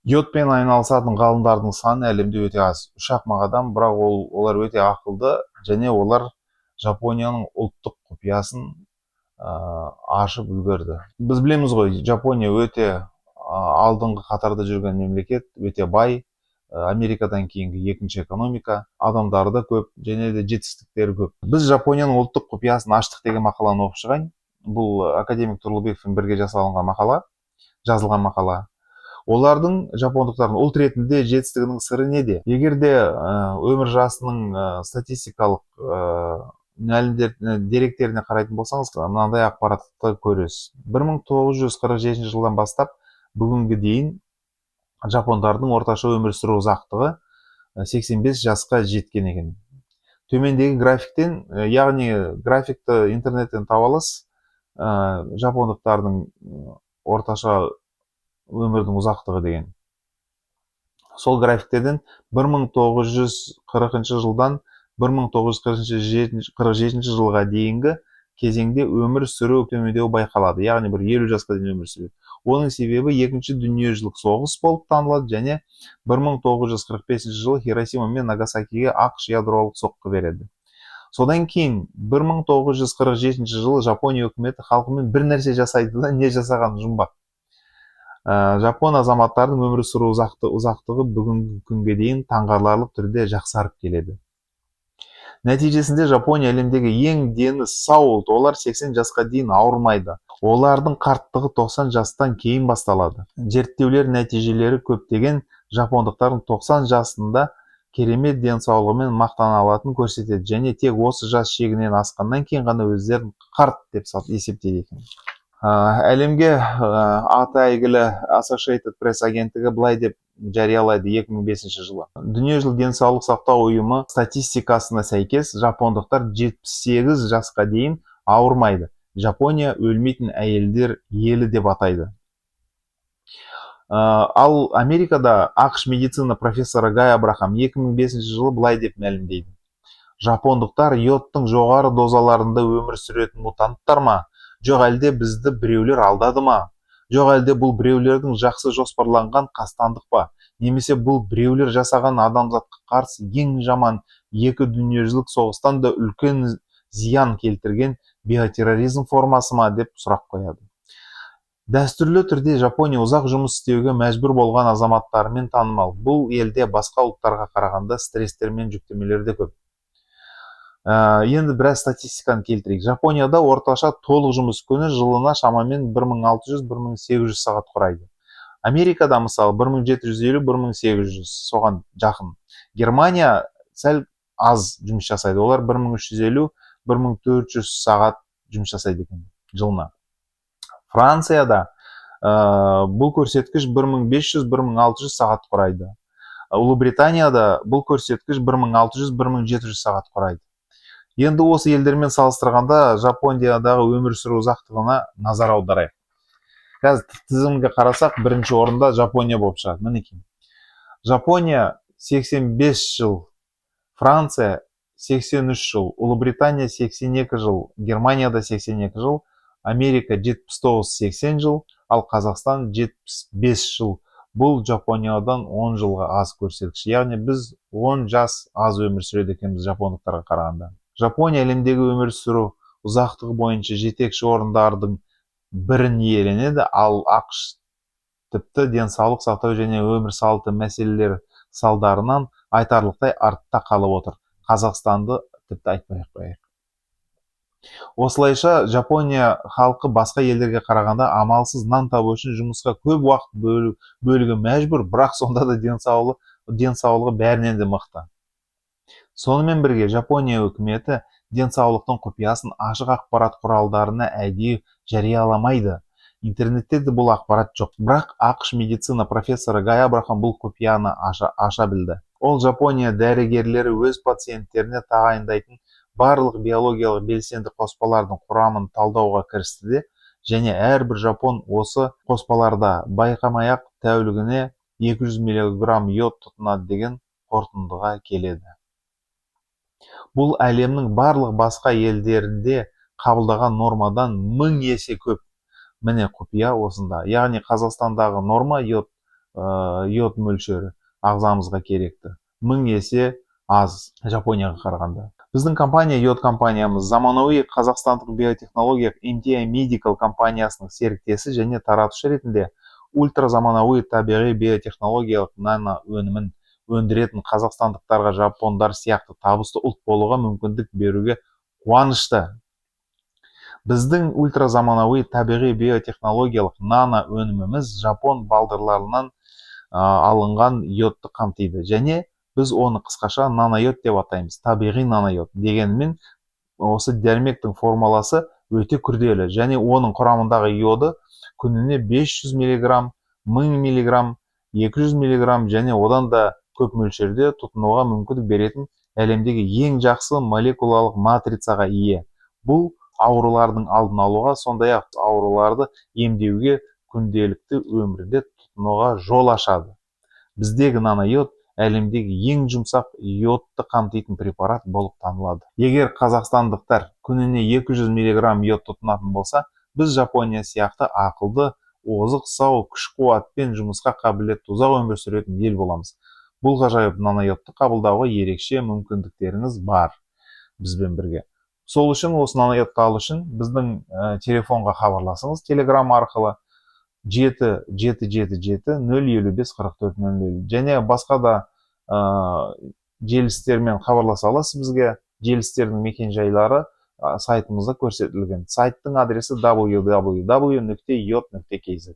Йодпен айналысатын ғалымдардың саны әлемде өте аз. 3-ақ мың адам, бірақ олар өте ақылды және олар Жапонияның ұлттық құпиясын ашып үлгерді. Біз білеміз ғой, Жапония өте алдыңғы қатарда жүрген мемлекет, өте бай, Америкадан кейінгі екінші экономика, адамдары да көп, және де жетістіктері көп. Біз Жапонияның ұлттық құпиясын аштық деген мақаланы оқып шығайын. Бұл академик Тұрлыбековпен бірге жазылған мақала. Олардың, жапондықтардың ұлт ретінде жетістігінің сыры неде? Егер де өмір жасының статистикалық деректеріне қарайтын болсаңыз, мынандай ақпаратты көресіз. 1947 жылдан бастап бүгінгі дейін жапондардың орташа өмір сүру ұзақтығы 85 жасқа жеткен екен. Төмендегі графиктен, яғни графикті интернеттен таба аласыз, жапондықтардың орташа өмірдің ұзақтығы деген. Сол графиктерден 1940 жылдан 1947 жылға дейінгі кезеңде өмір сүру төмендеу байқалады, яғни бір 50 жасқа дейін өмір сүреді. Оның себебі екінші дүниежүзілік соғыс болып танылады және 1945 жылы Хиросима мен Нагасакиге ақш ядролық соққы береді. Содан кейін 1947 жылы Жапония үкіметі халқымен бір нәрсе жасайды да, не жасаған жұмбақ. Жапон азаматтарының өмір сүру ұзақтығы бүгінгі күнге дейін таңғаларлық түрде жақсарып келеді. Нәтижесінде Жапония әлемдегі ең дені сау ұлт, олар 80 жасқа дейін ауырмайды. Олардың қарттығы 90 жастан кейін басталады. Зерттеулер нәтижелері көптеген жапондықтардың 90 жасында керемет денсаулығымен мақтана алатынын көрсетеді және тек осы жас шегінен асқаннан кейін ғана өздерін қарт деп есептейді екен. Әлемге аты әйгілі Associated Press агенттігі былай деп жариялайды 2005 жылы. Дүниежүзілік денсаулық сақтау ұйымы статистикасына сәйкес жапондықтар 78 жасқа дейін ауырмайды. Жапония өлмейтін әйелдер елі деп атайды. Ал Америкада ақш медицина профессоры Гай Абрахам 2005 жылы былай деп мәлімдейді. Жапондықтар йодтың жоғары дозаларында өмір сүретін мутанттар ма? Жоқ әлде бізді біреулер алдады ма? Жоқ әлде бұл біреулердің жақсы жоспарланған қастандық па? Немесе бұл біреулер жасаған адамзатқа қарсы ең жаман екі дүниежүзілік соғыстан да үлкен зиян келтірген биотерроризм формасы ма деп сұрақ қояды. Дәстүрлі түрде Жапония ұзақ жұмыс істеуге мәжбүр болған азаматтарымен танымал. Бұл елде басқа ұлттарға қарағанда стресстер мен жүктемелер де көп. Енді біраз статистиканы келтірейік. Жапонияда орташа толық жұмыс күні жылына шамамен 1600-1800 сағат құрайды. Америкада мысалы 1750-1800, соған жақын. Германия сәл аз жұмыс жасайды. Олар 1350-1400 сағат жұмыс жасайды екен жылына. Францияда бұл көрсеткіш 1500-1600 сағат құрайды. Ұлыбританияда бұл көрсеткіш 1600-1700 сағат құрайды. Енді осы елдермен салыстырғанда Жапониядағы өмір сүру ұзақтығына назар аударайық. Қазір тізімге қарасақ, бірінші орында Жапония болып шығады. Мінекей. Жапония 85 жыл, Франция 83 жыл, Ұлыбритания 82 жыл, Германияда 82 жыл, Америка 79-80 жыл, ал Қазақстан 75 жыл. Бұл Жапониядан 10 жылға аз көрсеткіш. Яғни біз 10 жас аз өмір сүреді екенбіз жапондықтарға қарағанда. Жапония әлемдегі өмір сүру ұзақтығы бойынша жетекші орындардың бірін иеленеді, ал ақш тіпті денсаулық сақтау және өмір салты мәселелері салдарынан айтарлықтай артта қалып отыр. Қазақстанды тіпті айтпай-ақ қояйық. Осылайша Жапония халқы басқа елдерге қарағанда амалсыз нан табу үшін жұмысқа көп уақыт бөлуге мәжбүр, бірақ сонда да денсаулығы бәрінен де мықты. Сонымен бірге Жапония үкіметі денсаулықтың құпиясын ашық ақпарат құралдарына әдейі жарияламайды. Интернетте де бұл ақпарат жоқ. Бірақ ақш медицина профессоры Гай Абрахам бұл құпияны аша білді. Ол Жапония дәрігерлері өз пациенттеріне тағайындайтын барлық биологиялық белсенді қоспалардың құрамын талдауға кірісті және әрбір жапон осы қоспаларда байқамай-ақ тәулігіне 200 мг йод тұтынады деген қорытындыға келеді. Бұл әлемнің барлық басқа елдерінде қабылдаған нормадан 1000 есе көп. Міне құпия осында. Яғни Қазақстандағы норма йод йод мөлшері ағзамызға керекті 1000 есе аз Жапонияға қарағанда. Біздің компания, йод компаниямыз, заманауи қазақстандық биотехнология MTI Medical компаниясының серіктесі және таратушы ретінде ультра заманауи табиғи биотехнологиялық нано өнімін өндіретін қазақстандықтарға жапондар сияқты табысты ұлт болуға мүмкіндік беруге қуанышты. Біздің ультра заманауи табиғи биотехнологиялық нано өніміміз жапон балдырларынан алынған йодты қамтиды және біз оны қысқаша нанойод деп атаймыз. Табиғи нанойод дегенмен осы дәрмектің формуласы өте күрделі және оның құрамындағы йоды күніне 500 мг, 1000 мг, 200 мг және одан да көп мөлшерде тұтынуға мүмкіндік беретін әлемдегі ең жақсы молекулалық матрицаға ие. Бұл аурулардың алдын алуға, сондай-ақ ауруларды емдеуге, күнделікті өмірде тұтынуға жол ашады. Біздегі нанойод әлемдегі ең жұмсақ йодты қамтитын препарат болып танылады. Егер қазақстандықтар күніне 200 мг йод тұтынатын болса, біз Жапония сияқты ақылды, озық, сау, күш-қуатпен жұмысқа қабілетті ұзақ өмір сүретін ел боламыз. Бұл ғажайып нанойодты қабылдауға ерекше мүмкіндіктеріңіз бар бізбен бірге. Сол үшін осы нанойодты алу үшін біздің телефонға хабарласыңыз телеграм арқылы 777-055-4400 және басқа да желістермен хабарласа аласыз бізге. Желістердің мекен-жайлары сайтымызда көрсетілген. Сайттың адресі www.yod.kz.